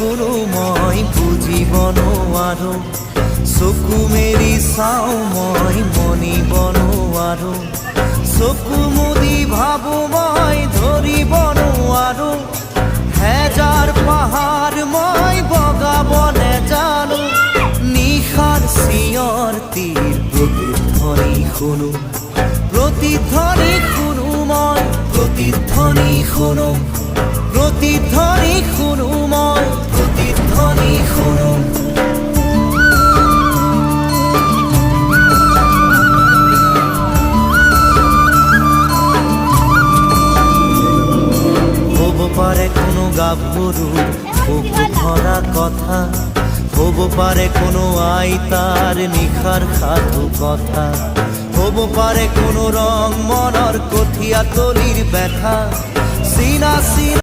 সকুৰুময় বুজিবন আৰু চকু মেলি চাওঁ মই মনিবন আৰু চকু মুদি ভাবো মই ধৰিব নোৱাৰো হেজাৰ পাহাৰ মই বগাব নেজানো নিশাৰ চিঞৰ তীৰ প্ৰতিধ্বনি শুনো প্ৰতিধ্বনি শুনো মই প্ৰতিধ্বনি শুনো প্ৰতিধ্বনি শুনো মই প্ৰতিধ্বনি শুনো হব পাৰে কোনো গাভৰুৰ বুক ভৰা কথা হব পাৰে কোনো আইতাৰ নিশাৰ সাধু কথা হব পাৰে কোনো ৰং মনৰ কঠীয়া তলিৰ ব্যথা চিনা